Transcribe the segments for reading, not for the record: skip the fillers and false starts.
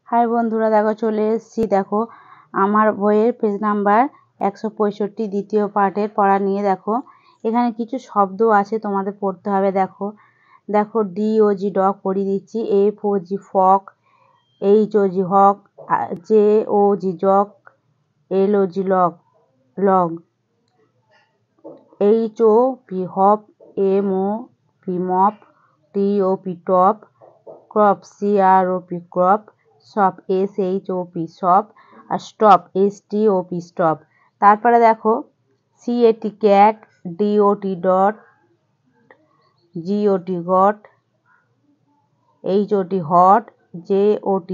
High বন্ধুরা, দেখো চলে এসেছি। দেখো আমার বইয়ের পেজ নাম্বার 165 দ্বিতীয় পার্টের পড়া নিয়ে। দেখো এখানে কিছু শব্দ আছে, তোমাদের পড়তে হবে। দেখো দেখো DOG ডগ পড়িয়ে দিচ্ছি। FOG fog, HOG hog, JOG jog, LOG log log, HOP hop, MOP mop, TOP top, crop CROP crop, shop SHOP shop, আর স্টপ STOP স্টপ। তারপরে দেখো CAT cat, DOT dot, GOT got, HOT hot, JOT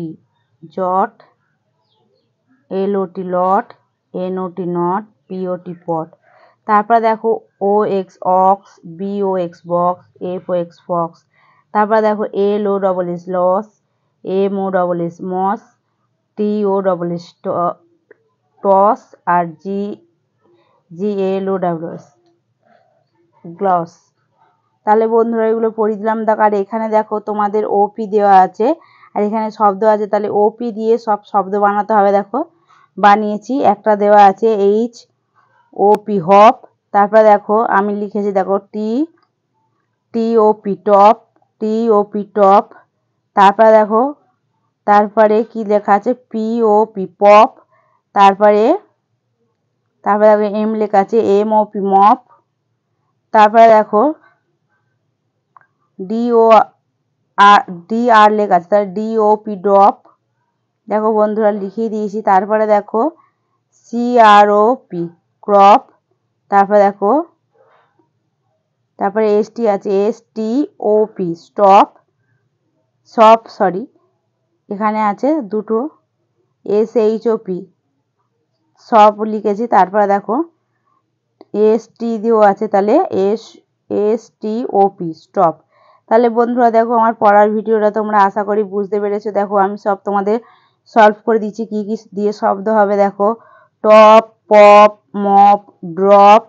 jot, LOT lot, NOT not, POT pot. তারপরে দেখো OX ox, BOX box, FOX fox. তারপরে দেখো LOSS loss, MOSS moss, TOSS toss, আর GLOSS gloss. তাহলে বন্ধুরা এগুলো পড়ে দিলাম। দেখো আর এখানে দেখো তোমাদের OP দেওয়া আছে, আর এখানে শব্দ আছে। তাহলে OP দিয়ে সব শব্দ বানাতে হবে। দেখো বানিয়েছি। একটা দেওয়া আছে HOP হপ। তারপরে দেখো আমি লিখেছি, দেখো TOP টপ, TOP টপ। তারপরে দেখো তারপরে কি লেখা আছে POP পপ। তারপরে দেখো M লেখা আছে MOP মপ। তারপরে দেখো DR লেখা আছে, তাহলে DOP ডপ। দেখো বন্ধুরা লিখিয়ে দিয়েছি। তারপরে দেখো CROP ক্রপ। তারপরে দেখো ST আছে, STOP স্টপ, এখানে আছে দুটো SHOP সব লিখেছি। তারপরে দেখো ST দিয়েও আছে, তাহলে STOP স্টপ। তাহলে বন্ধুরা দেখো আমার পড়ার ভিডিওটা তোমরা আশা করি বুঝতে পেরেছো। দেখো আমি সব তোমাদের সলভ করে দিচ্ছি কি কি দিয়ে শব্দ হবে। দেখো top, pop, mop, drop,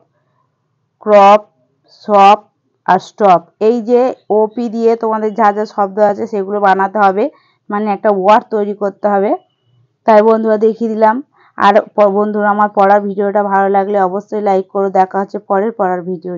crop, shop, আর স্টপ। এই যে OP দিয়ে তোমাদের যা যা শব্দ আছে সেগুলো বানাতে হবে, মানে একটা ওয়ার্ড তৈরি করতে হবে। তাই বন্ধুরা দেখিয়ে দিলাম। আর বন্ধুরা আমার পড়ার ভিডিওটা ভালো লাগলে অবশ্যই লাইক করো। দেখা হচ্ছে পরের পড়ার ভিডিও।